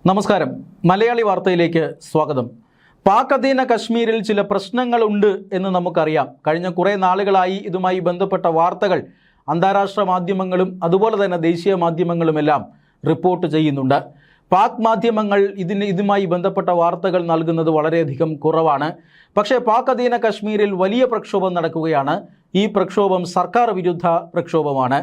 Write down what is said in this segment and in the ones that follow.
നമസ്കാരം. മലയാളി വാർത്തയിലേക്ക് സ്വാഗതം. പാക് അധീന കശ്മീരിൽ ചില പ്രശ്നങ്ങളുണ്ട് എന്ന് നമുക്കറിയാം. കഴിഞ്ഞ കുറേ നാളുകളായി ഇതുമായി ബന്ധപ്പെട്ട വാർത്തകൾ അന്താരാഷ്ട്ര മാധ്യമങ്ങളും അതുപോലെ തന്നെ ദേശീയ മാധ്യമങ്ങളുമെല്ലാം റിപ്പോർട്ട് ചെയ്യുന്നുണ്ട്. പാക് മാധ്യമങ്ങൾ ഇതുമായി ബന്ധപ്പെട്ട വാർത്തകൾ നൽകുന്നത് വളരെയധികം കുറവാണ്. പക്ഷേ പാക് അധീന കശ്മീരിൽ വലിയ പ്രക്ഷോഭം നടക്കുകയാണ്. ഈ പ്രക്ഷോഭം സർക്കാർ വിരുദ്ധ പ്രക്ഷോഭമാണ്.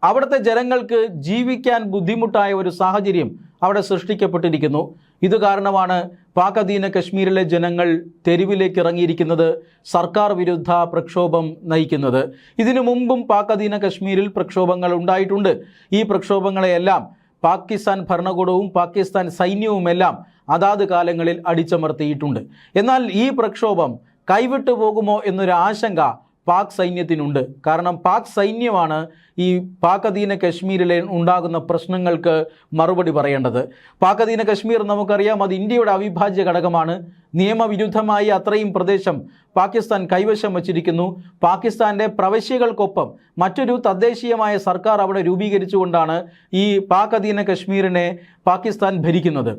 അവിടുത്തെ ജനങ്ങൾക്ക് ജീവിക്കാൻ ബുദ്ധിമുട്ടായ ഒരു സാഹചര്യം അവിടെ സൃഷ്ടിക്കപ്പെട്ടിരിക്കുന്നു. ഇത് കാരണമാണ് പാക് അധീന കശ്മീരിലെ ജനങ്ങൾ തെരുവിലേക്ക് ഇറങ്ങിയിരിക്കുന്നത്, സർക്കാർ വിരുദ്ധ പ്രക്ഷോഭം നയിക്കുന്നത്. ഇതിനു മുമ്പും പാക് അധീന കശ്മീരിൽ പ്രക്ഷോഭങ്ങൾ ഉണ്ടായിട്ടുണ്ട്. ഈ പ്രക്ഷോഭങ്ങളെയെല്ലാം പാകിസ്ഥാൻ ഭരണകൂടവും പാകിസ്ഥാൻ സൈന്യവുമെല്ലാം അതാത് കാലങ്ങളിൽ അടിച്ചമർത്തിയിട്ടുണ്ട്. എന്നാൽ ഈ പ്രക്ഷോഭം കൈവിട്ടു പോകുമോ എന്നൊരു ആശങ്ക പാക് സൈന്യത്തിനുണ്ട്. കാരണം പാക് സൈന്യമാണ് ഈ പാക് അധീന കശ്മീരിലെ ഉണ്ടാകുന്ന പ്രശ്നങ്ങൾക്ക് മറുപടി പറയേണ്ടത്. പാക് അധീന കശ്മീർ നമുക്കറിയാം, അത് ഇന്ത്യയുടെ അവിഭാജ്യ ഘടകമാണ്. നിയമവിരുദ്ധമായി അത്രയും പ്രദേശം പാകിസ്ഥാൻ കൈവശം വച്ചിരിക്കുന്നു. പാകിസ്ഥാൻ്റെ പ്രവശ്യകൾക്കൊപ്പം മറ്റൊരു തദ്ദേശീയമായ സർക്കാർ അവിടെ രൂപീകരിച്ചുകൊണ്ടാണ് ഈ പാക് അധീന കശ്മീരിനെ പാകിസ്ഥാൻ ഭരിക്കുന്നത്.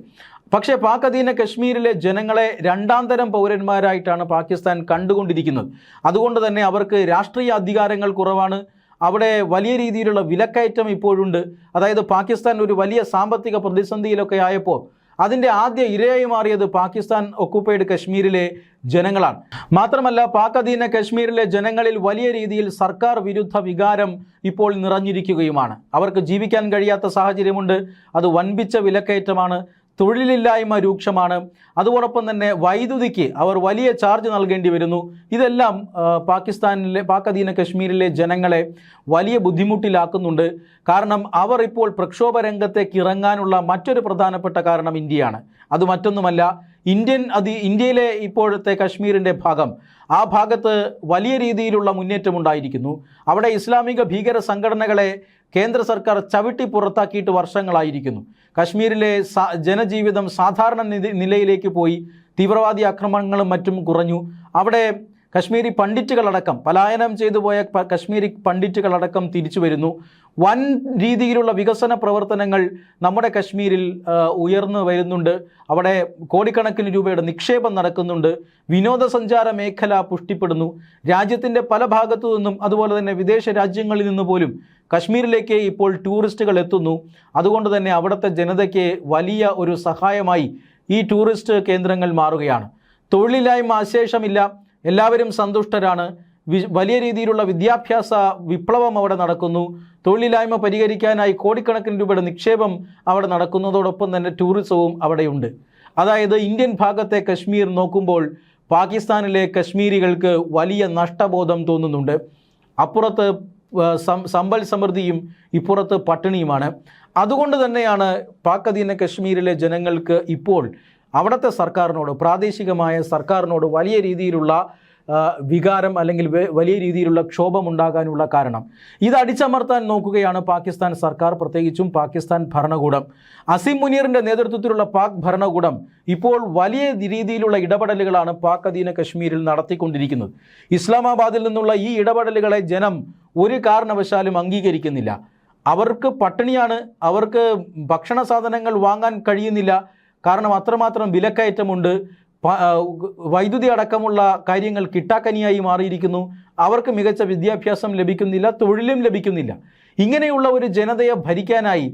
പക്ഷേ പാക് അധീന കശ്മീരിലെ ജനങ്ങളെ രണ്ടാം തരം പൗരന്മാരായിട്ടാണ് പാകിസ്ഥാൻ കണ്ടുകൊണ്ടിരിക്കുന്നത്. അതുകൊണ്ട് തന്നെ അവർക്ക് രാഷ്ട്രീയ അധികാരങ്ങൾ കുറവാണ്. അവിടെ വലിയ രീതിയിലുള്ള വിലക്കയറ്റം ഇപ്പോഴുണ്ട്. അതായത് പാകിസ്ഥാൻ ഒരു വലിയ സാമ്പത്തിക പ്രതിസന്ധിയിലൊക്കെ ആയപ്പോൾ അതിൻ്റെ ആദ്യ ഇരയായി മാറിയത് പാകിസ്ഥാൻ ഒക്കുപ്പൈഡ് കശ്മീരിലെ ജനങ്ങളാണ്. മാത്രമല്ല പാക് അധീന കശ്മീരിലെ ജനങ്ങളിൽ വലിയ രീതിയിൽ സർക്കാർ വിരുദ്ധ വികാരം ഇപ്പോൾ നിറഞ്ഞിരിക്കുകയുമാണ്. അവർക്ക് ജീവിക്കാൻ കഴിയാത്ത സാഹചര്യമുണ്ട്. അത് വൻപിച്ച വിലക്കയറ്റമാണ്. തൊഴിലില്ലായ്മ രൂക്ഷമാണ്. അതോടൊപ്പം തന്നെ വൈദ്യുതിക്ക് അവർ വലിയ ചാർജ് നൽകേണ്ടി വരുന്നു. ഇതെല്ലാം പാക് അധീന കശ്മീരിലെ ജനങ്ങളെ വലിയ ബുദ്ധിമുട്ടിലാക്കുന്നുണ്ട്. കാരണം അവർ ഇപ്പോൾ പ്രക്ഷോഭ രംഗത്തേക്ക് ഇറങ്ങാനുള്ള മറ്റൊരു പ്രധാനപ്പെട്ട കാരണം ഇന്ത്യയാണ്. അത് മറ്റൊന്നുമല്ല, ഇന്ത്യയിലെ ഇപ്പോഴത്തെ കശ്മീരിൻ്റെ ഭാഗം, ആ ഭാഗത്ത് വലിയ രീതിയിലുള്ള മുന്നേറ്റമുണ്ടായിരിക്കുന്നു. അവിടെ ഇസ്ലാമിക ഭീകര സംഘടനകളെ കേന്ദ്ര സർക്കാർ ചവിട്ടി പുറത്താക്കിയിട്ട് വർഷങ്ങളായിരിക്കുന്നു. കശ്മീരിലെ ജനജീവിതം സാധാരണ നിലയിലേക്ക് പോയി. തീവ്രവാദി ആക്രമണങ്ങളും മറ്റും കുറഞ്ഞു. അവിടെ കശ്മീരി പണ്ഡിറ്റുകളടക്കം, പലായനം ചെയ്തു പോയ കശ്മീരി പണ്ഡിറ്റുകളടക്കം തിരിച്ചു വരുന്നു. വൻ രീതിയിലുള്ള വികസന പ്രവർത്തനങ്ങൾ നമ്മുടെ കശ്മീരിൽ ഉയർന്നു വരുന്നുണ്ട്. അവിടെ കോടിക്കണക്കിന് രൂപയുടെ നിക്ഷേപം നടക്കുന്നുണ്ട്. വിനോദസഞ്ചാര മേഖല പുഷ്ടിപ്പെടുന്നു. രാജ്യത്തിൻ്റെ പല ഭാഗത്തു നിന്നും അതുപോലെ തന്നെ വിദേശ രാജ്യങ്ങളിൽ നിന്ന് പോലും കശ്മീരിലേക്ക് ഇപ്പോൾ ടൂറിസ്റ്റുകൾ എത്തുന്നു. അതുകൊണ്ട് തന്നെ അവിടുത്തെ ജനതയ്ക്ക് വലിയ ഒരു സഹായമായി ഈ ടൂറിസ്റ്റ് കേന്ദ്രങ്ങൾ മാറുകയാണ്. തൊഴിലില്ലായ്മ അശേഷമില്ല. എല്ലാവരും സന്തുഷ്ടരാണ്. വലിയ രീതിയിലുള്ള വിദ്യാഭ്യാസ വിപ്ലവം അവിടെ നടക്കുന്നു. തൊഴിലില്ലായ്മ പരിഹരിക്കാനായി കോടിക്കണക്കിന് രൂപയുടെ നിക്ഷേപം അവിടെ നടക്കുന്നതോടൊപ്പം തന്നെ ടൂറിസവും അവിടെയുണ്ട്. അതായത് ഇന്ത്യൻ ഭാഗത്തെ കശ്മീർ നോക്കുമ്പോൾ പാകിസ്ഥാനിലെ കശ്മീരികൾക്ക് വലിയ നഷ്ടബോധം തോന്നുന്നുണ്ട്. അപ്പുറത്ത് സമ്പൽ സമൃദ്ധിയും ഇപ്പുറത്ത് പട്ടിണിയുമാണ്. അതുകൊണ്ട് തന്നെയാണ് പാക് അധീന കശ്മീരിലെ ജനങ്ങൾക്ക് ഇപ്പോൾ അവിടുത്തെ സർക്കാരിനോട്, പ്രാദേശികമായ സർക്കാരിനോട് വലിയ രീതിയിലുള്ള വികാരം അല്ലെങ്കിൽ വലിയ രീതിയിലുള്ള ക്ഷോഭമുണ്ടാകാനുള്ള കാരണം. ഇത് അടിച്ചമർത്താൻ നോക്കുകയാണ് പാകിസ്ഥാൻ സർക്കാർ, പ്രത്യേകിച്ചും പാകിസ്ഥാൻ ഭരണകൂടം. അസീം മുനീറിൻ്റെ നേതൃത്വത്തിലുള്ള പാക് ഭരണകൂടം ഇപ്പോൾ വലിയ രീതിയിലുള്ള ഇടപെടലുകളാണ് പാക് അധീന കശ്മീരിൽ നടത്തിക്കൊണ്ടിരിക്കുന്നത്. ഇസ്ലാമാബാദിൽ നിന്നുള്ള ഈ ഇടപെടലുകളെ ജനം ഒരു കാരണവശാലും അംഗീകരിക്കുന്നില്ല. അവർക്ക് പട്ടിണിയാണ്, അവർക്ക് ഭക്ഷണ സാധനങ്ങൾ വാങ്ങാൻ കഴിയുന്നില്ല. കാരണം അത്രമാത്രം വിലക്കയറ്റമുണ്ട്. വൈദ്യുതി അടക്കമുള്ള കാര്യങ്ങൾ കിട്ടാക്കനിയായി മാറിയിരിക്കുന്നു. അവർക്ക് മികച്ച വിദ്യാഭ്യാസം ലഭിക്കുന്നില്ല, തൊഴിലും ലഭിക്കുന്നില്ല. ഇങ്ങനെയുള്ള ഒരു ജനതയെ ഭരിക്കാനായി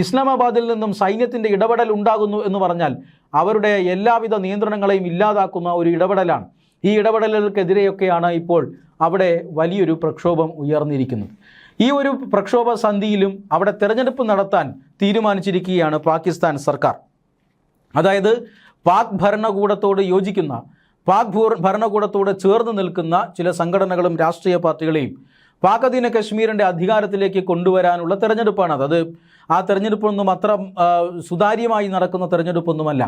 ഇസ്ലാമാബാദിൽ നിന്നും സൈന്യത്തിൻ്റെ ഇടപെടൽ ഉണ്ടാകുന്നു എന്ന് പറഞ്ഞാൽ അവരുടെ എല്ലാവിധ നിയന്ത്രണങ്ങളെയും ഇല്ലാതാക്കുന്ന ഒരു ഇടപെടലാണ്. ഈ ഇടപെടലുകൾക്കെതിരെയൊക്കെയാണ് ഇപ്പോൾ അവിടെ വലിയൊരു പ്രക്ഷോഭം ഉയർന്നിരിക്കുന്നത്. ഈ ഒരു പ്രക്ഷോഭ സന്ധിയിലും അവിടെ തെരഞ്ഞെടുപ്പ് നടത്താൻ തീരുമാനിച്ചിരിക്കുകയാണ് പാകിസ്ഥാൻ സർക്കാർ. അതായത് പാക് ഭരണകൂടത്തോട് യോജിക്കുന്ന, പാക് ഭരണകൂടത്തോട് ചേർന്ന് നിൽക്കുന്ന ചില സംഘടനകളും രാഷ്ട്രീയ പാർട്ടികളെയും പാക് അധീന കശ്മീരിൻ്റെ അധികാരത്തിലേക്ക് കൊണ്ടുവരാനുള്ള തെരഞ്ഞെടുപ്പാണത്. അത് ആ തെരഞ്ഞെടുപ്പൊന്നും അത്ര സുതാര്യമായി നടക്കുന്ന തെരഞ്ഞെടുപ്പൊന്നുമല്ല.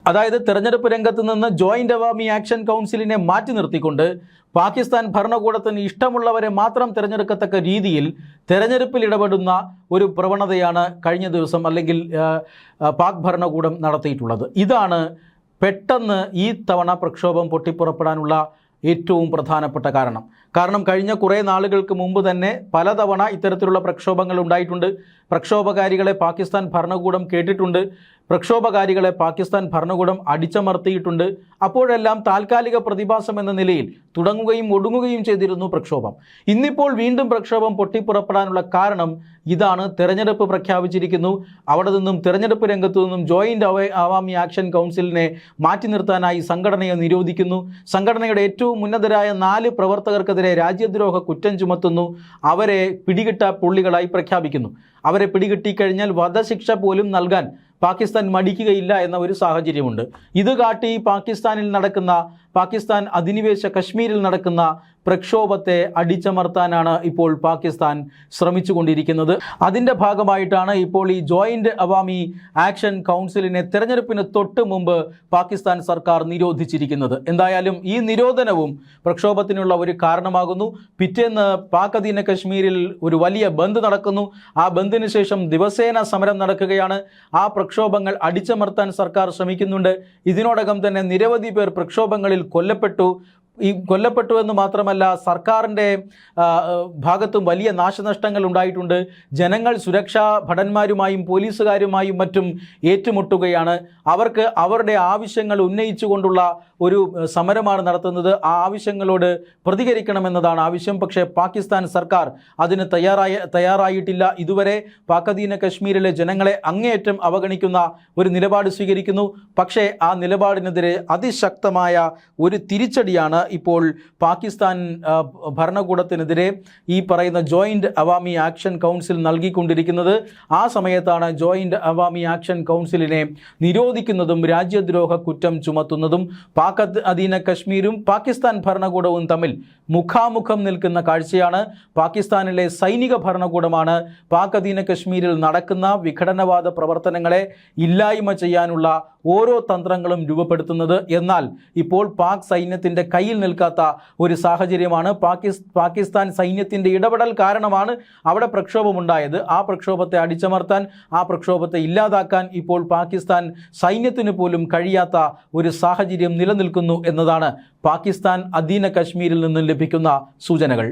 അതായത് തെരഞ്ഞെടുപ്പ് രംഗത്ത് നിന്ന് ജോയിന്റ് അവാമി ആക്ഷൻ കൗൺസിലിനെ മാറ്റി നിർത്തിക്കൊണ്ട് പാകിസ്ഥാൻ ഭരണകൂടത്തിന് ഇഷ്ടമുള്ളവരെ മാത്രം തിരഞ്ഞെടുക്കത്തക്ക രീതിയിൽ തെരഞ്ഞെടുപ്പിൽ ഇടപെടുന്ന ഒരു പ്രവണതയാണ് കഴിഞ്ഞ ദിവസം അല്ലെങ്കിൽ പാക് ഭരണകൂടം നടത്തിയിട്ടുള്ളത്. ഇതാണ് പെട്ടെന്ന് ഈ തവണ പ്രക്ഷോഭം പൊട്ടിപ്പുറപ്പെടാനുള്ള ഏറ്റവും പ്രധാനപ്പെട്ട കാരണം കഴിഞ്ഞ കുറേ നാളുകൾക്ക് മുമ്പ് തന്നെ പലതവണ ഇത്തരത്തിലുള്ള പ്രക്ഷോഭങ്ങൾ ഉണ്ടായിട്ടുണ്ട്. പ്രക്ഷോഭകാരികളെ പാകിസ്ഥാൻ ഭരണകൂടം കേട്ടിട്ടുണ്ട്, പ്രക്ഷോഭകാരികളെ പാകിസ്ഥാൻ ഭരണകൂടം അടിച്ചമർത്തിയിട്ടുണ്ട്. അപ്പോഴെല്ലാം താൽക്കാലിക പ്രതിഭാസം എന്ന നിലയിൽ തുടങ്ങുകയും ഒടുങ്ങുകയും ചെയ്തിരുന്നു പ്രക്ഷോഭം. ഇന്നിപ്പോൾ വീണ്ടും പ്രക്ഷോഭം പൊട്ടിപ്പുറപ്പെടാനുള്ള കാരണം ഇതാണ്. തെരഞ്ഞെടുപ്പ് പ്രഖ്യാപിച്ചിരിക്കുന്നു. അവിടെ നിന്നും തെരഞ്ഞെടുപ്പ് രംഗത്തു നിന്നും ജോയിന്റ് അവാമി ആക്ഷൻ കൗൺസിലിനെ മാറ്റി നിർത്താനായി സംഘടനയെ നിരോധിക്കുന്നു. സംഘടനയുടെ ഏറ്റവും ഉന്നതരായ 4 പ്രവർത്തകർക്കെതിരെ രാജ്യദ്രോഹ കുറ്റം ചുമത്തുന്നു. അവരെ പിടികിട്ട പുള്ളികളായി പ്രഖ്യാപിക്കുന്നു. അവരെ പിടികിട്ടിക്കഴിഞ്ഞാൽ വധശിക്ഷ പോലും നൽകാൻ പാകിസ്ഥാൻ മടിക്കുകയില്ല എന്ന ഒരു സാഹചര്യമുണ്ട്. ഇത് കാട്ടി പാകിസ്ഥാൻ അധിനിവേശ കശ്മീരിൽ നടക്കുന്ന പ്രക്ഷോഭത്തെ അടിച്ചമർത്താനാണ് ഇപ്പോൾ പാകിസ്ഥാൻ ശ്രമിച്ചുകൊണ്ടിരിക്കുന്നത്. അതിൻ്റെ ഭാഗമായിട്ടാണ് ഇപ്പോൾ ഈ ജോയിന്റ് അവാമി ആക്ഷൻ കൗൺസിലിനെ തെരഞ്ഞെടുപ്പിന് തൊട്ട് മുമ്പ് പാകിസ്ഥാൻ സർക്കാർ നിരോധിച്ചിരിക്കുന്നത്. എന്തായാലും ഈ നിരോധനവും പ്രക്ഷോഭത്തിനുള്ള ഒരു കാരണമാകുന്നു. പിറ്റേന്ന് പാക് അധീന കശ്മീരിൽ ഒരു വലിയ ബന്ദ് നടക്കുന്നു. ആ ബന്ദിന് ശേഷം ദിവസേന സമരം നടക്കുകയാണ്. ആ പ്രക്ഷോഭങ്ങൾ അടിച്ചമർത്താൻ സർക്കാർ ശ്രമിക്കുന്നുണ്ട്. ഇതിനോടകം തന്നെ നിരവധി പേർ പ്രക്ഷോഭങ്ങളിൽ കൊല്ലപ്പെട്ടു എന്ന് മാത്രമല്ല, സർക്കാരിൻ്റെ ഭാഗത്തും വലിയ നാശനഷ്ടങ്ങൾ ഉണ്ടായിട്ടുണ്ട്. ജനങ്ങൾ സുരക്ഷാ ഭടന്മാരുമായും പോലീസുകാരുമായും മറ്റും ഏറ്റുമുട്ടുകയാണ്. അവർക്ക് അവരുടെ ആവശ്യങ്ങൾ ഉന്നയിച്ചുകൊണ്ടുള്ള ഒരു സമരമാണ് നടത്തുന്നത്. ആ ആവശ്യങ്ങളോട് പ്രതികരിക്കണമെന്നതാണ് ആവശ്യം. പക്ഷേ പാകിസ്ഥാൻ സർക്കാർ അതിന് തയ്യാറായിട്ടില്ല. ഇതുവരെ പാക് അധീന കശ്മീരിലെ ജനങ്ങളെ അങ്ങേയറ്റം അവഗണിക്കുന്ന ഒരു നിലപാട് സ്വീകരിക്കുന്നു. പക്ഷേ ആ നിലപാടിനെതിരെ അതിശക്തമായ ഒരു തിരിച്ചടിയാണ് ഇപ്പോൾ പാകിസ്ഥാൻ ഭരണകൂടത്തിനെതിരെ ഈ പറയുന്ന ജോയിന്റ് അവാമി ആക്ഷൻ കൗൺസിൽ നൽകിക്കൊണ്ടിരിക്കുന്നത്. ആ സമയത്താണ് ജോയിന്റ് അവാമി ആക്ഷൻ കൗൺസിലിനെ നിരോധിക്കുന്നതും രാജ്യദ്രോഹ കുറ്റം ചുമത്തുന്നതും. പാക് അധീന കശ്മീരും പാകിസ്ഥാൻ ഭരണകൂടവും തമ്മിൽ മുഖാമുഖം നിൽക്കുന്ന കാഴ്ചയാണ്. പാകിസ്ഥാനിലെ സൈനിക ഭരണകൂടമാണ് പാക് അധീന കശ്മീരിൽ നടക്കുന്ന വിഘടനവാദ പ്രവർത്തനങ്ങളെ ഇല്ലായ്മ ചെയ്യാനുള്ള ഓരോ തന്ത്രങ്ങളും രൂപപ്പെടുത്തുന്നത്. എന്നാൽ ഇപ്പോൾ പാക് സൈന്യത്തിൻ്റെ കയ്യിൽ നിൽക്കാത്ത ഒരു സാഹചര്യമാണ്. പാകിസ്ഥാൻ സൈന്യത്തിൻ്റെ ഇടപെടൽ കാരണമാണ് അവിടെ പ്രക്ഷോഭമുണ്ടായത്. ആ പ്രക്ഷോഭത്തെ അടിച്ചമർത്താൻ, ആ പ്രക്ഷോഭത്തെ ഇല്ലാതാക്കാൻ ഇപ്പോൾ പാകിസ്ഥാൻ സൈന്യത്തിന് പോലും കഴിയാത്ത ഒരു സാഹചര്യം നിലനിൽക്കുന്നു എന്നതാണ് പാകിസ്ഥാൻ അധീന കശ്മീരിൽ നിന്നും ലഭിക്കുന്ന സൂചനകൾ.